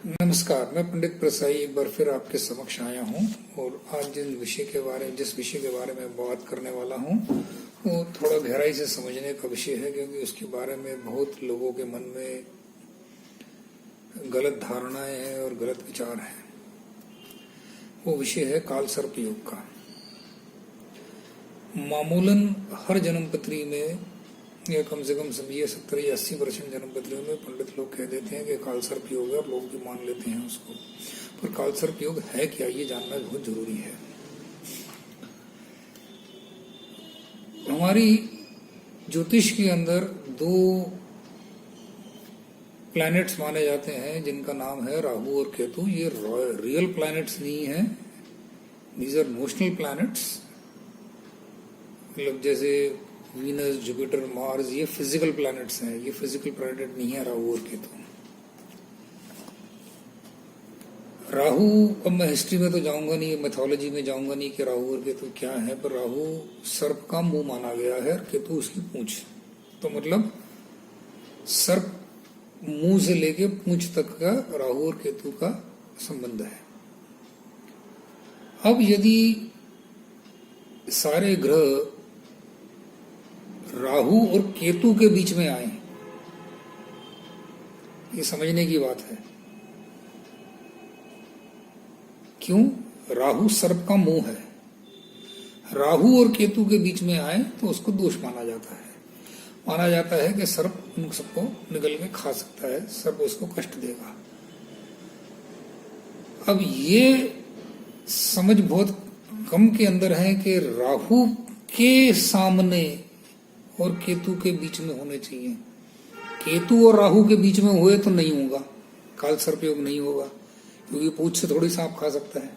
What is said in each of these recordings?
नमस्कार, मैं पंडित प्रसाई एक बार फिर आपके समक्ष आया हूं और आज जिस विषय के बारे में बात करने वाला हूं वो थोड़ा गहराई से समझने का विषय है, क्योंकि उसके बारे में बहुत लोगों के मन में गलत धारणाएं हैं और गलत विचार हैं। वो विषय है काल सर्प योग का। मामूलन हर जन्मपत्री में या कम से कम समझिए 70 या 80% जन्मपत्रियों में पंडित लोग कह देते हैं कि काल सर्प योग है और लोग भी मान लेते हैं उसको। पर काल सर्प योग है क्या, ये जानना बहुत जरूरी है। हमारी ज्योतिष के अंदर दो प्लैनेट्स माने जाते हैं जिनका नाम है राहु और केतु। ये रियल प्लैनेट्स नहीं है, दीज आर नोशनल प्लैनेट्स। मतलब जैसे वीनस, जुपिटर, मार्स, ये फिजिकल प्लैनेट्स हैं, ये फिजिकल प्लैनेट नहीं है राहु और केतु। राहु, अब मैं हिस्ट्री में तो जाऊंगा नहीं, मैथोलॉजी में जाऊंगा नहीं कि राहु और केतु क्या है, पर राहु सर्प का मुंह माना गया है और केतु उसकी पूंछ। तो मतलब सर्प मुंह से लेके पूंछ तक का राहु और केतु का संबंध है। अब यदि सारे ग्रह राहु और केतु के बीच में आए, ये समझने की बात है। क्यों? राहु सर्प का मुंह है, राहु और केतु के बीच में आए तो उसको दोष माना जाता है। माना जाता है कि सर्प उन सबको निगल के खा सकता है, सर्प उसको कष्ट देगा। अब ये समझ बहुत कम के अंदर है कि राहु के सामने और केतु के बीच में होने चाहिए। केतु और राहु के बीच में हुए तो नहीं होगा, काल सर्प योग नहीं होगा, क्योंकि पूंछ से थोड़ी सांप खा सकता है।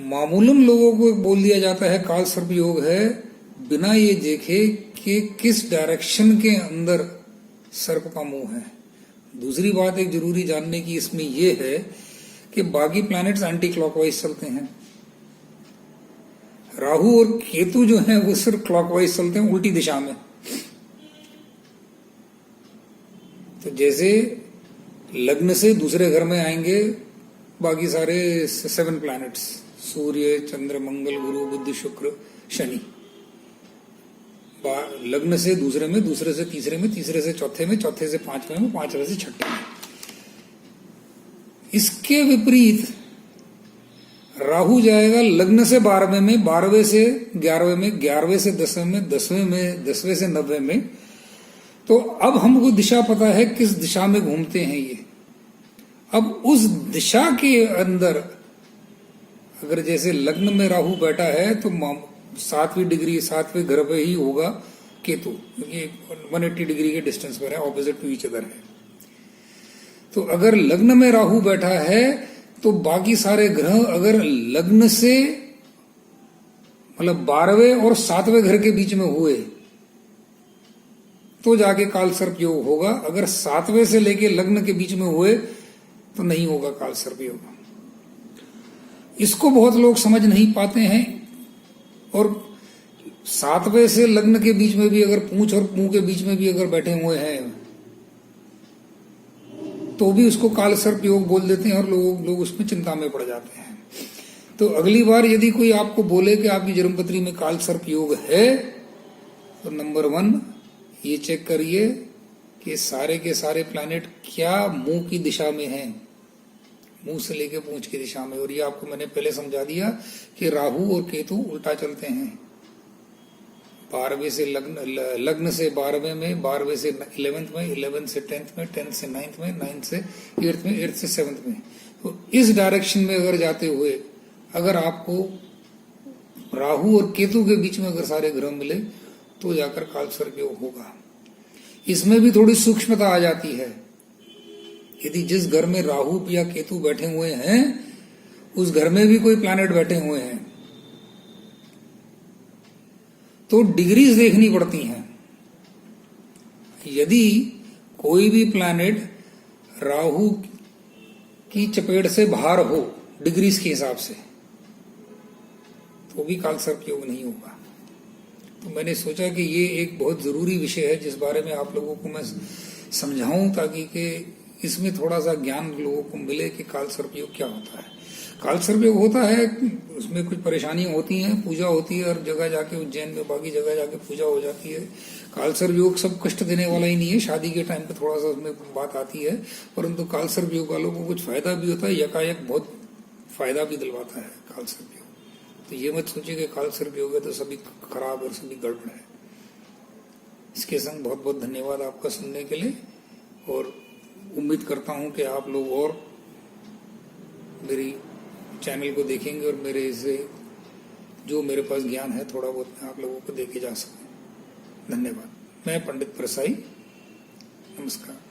मामूलन लोगों को बोल दिया जाता है काल सर्प योग है, बिना ये देखे कि किस डायरेक्शन के अंदर सर्प का मुंह है। दूसरी बात एक जरूरी जानने की इसमें यह है कि बाकी प्लैनेट्स एंटी क्लॉकवाइज चलते हैं, राहु और केतु जो है वो सिर्फ क्लॉकवाइज चलते हैं, उल्टी दिशा में। तो जैसे लग्न से दूसरे घर में आएंगे बाकी सारे 7 प्लैनेट्स, सूर्य, चंद्र, मंगल, गुरु, बुध, शुक्र, शनि। लग्न से दूसरे में, दूसरे से तीसरे में, तीसरे से चौथे में, चौथे से पांचवें में, पांचवें से छठे में। इसके विपरीत राहु जाएगा लग्न से 12वें में, 12वें से 11वें में, 11वें से 10वें में, 10वें में 10वें से 90वें में। तो अब हमको दिशा पता है किस दिशा में घूमते हैं ये। अब उस दिशा के अंदर अगर जैसे लग्न में राहु बैठा है तो 7वीं डिग्री 7वें घर पे ही होगा केतु, क्योंकि 180 डिग्री के डिस्टेंस पर है, ऑपोजिट टू ईच अदर है। तो अगर लग्न में राहु बैठा है तो बाकी सारे ग्रह अगर लग्न से मतलब 12वें और 7वें घर के बीच में हुए तो जाके काल सर्प योग होगा। अगर 7वें से लेके लग्न के बीच में हुए तो नहीं होगा काल सर्प योग। इसको बहुत लोग समझ नहीं पाते हैं। और 7वें से लग्न के बीच में भी अगर पूंछ और मुंह के बीच में भी अगर बैठे हुए हैं तो भी उसको काल सर्प योग बोल देते हैं और लोग उसमें चिंता में पड़ जाते हैं। तो अगली बार यदि कोई आपको बोले कि आपकी जन्मपत्री में काल सर्प योग है तो नंबर 1 ये चेक करिए कि सारे के सारे प्लैनेट क्या मुंह की दिशा में हैं, मुंह से लेके पूंछ की दिशा में। और ये आपको मैंने पहले समझा दिया कि राहु और केतु उल्टा चलते हैं। 12वें से लग्न से 12वें में, 12वें से 11th में, 11th से 10th में, 10th से 9th में, 9th से 8th में, 8th से 7th में। तो इस डायरेक्शन में अगर जाते हुए अगर आपको राहु और केतु के बीच में अगर सारे ग्रह मिले तो जाकर काल सर्प योग होगा। इसमें भी थोड़ी सूक्ष्मता आ जाती है। यदि जिस घर में राहु या केतु बैठे हुए हैं उस घर में भी कोई प्लैनेट बैठे हुए हैं तो डिग्रीज देखनी पड़ती हैं। यदि कोई भी प्लैनेट राहु की चपेट से बाहर हो डिग्रीज के हिसाब से तो भी काल सर्प योग नहीं होगा। तो मैंने सोचा कि ये एक बहुत जरूरी विषय है जिस बारे में आप लोगों को मैं समझाऊं ताकि कि इसमें थोड़ा सा ज्ञान लोगों को मिले कि काल सर्प योग क्या होता है। काल सर्प योग होता है, उसमें कुछ परेशानियां होती हैं, पूजा होती है, हर जगह जाके उज्जैन में बाकी जगह जाके पूजा हो जाती है। काल सर्प योग सब कष्ट देने वाला ही नहीं है, शादी के टाइम पे थोड़ा सा उसमें बात आती है, परंतु काल सर्प योग वालों को कुछ फायदा भी होता है, यकायक बहुत फायदा भी दिलवाता है काल सर्प योग। तो ये मत सोचिए कि काल सर्प योग है तो सभी खराब और सभी गड़बड़ है। इसके संग बहुत बहुत धन्यवाद आपका सुनने के लिए, और उम्मीद करता हूं कि आप लोग और मेरी चैनल को देखेंगे और मेरे से जो मेरे पास ज्ञान है थोड़ा बहुत मैं आप लोगों को देके जा सकूं। धन्यवाद। मैं पंडित परसाई, नमस्कार।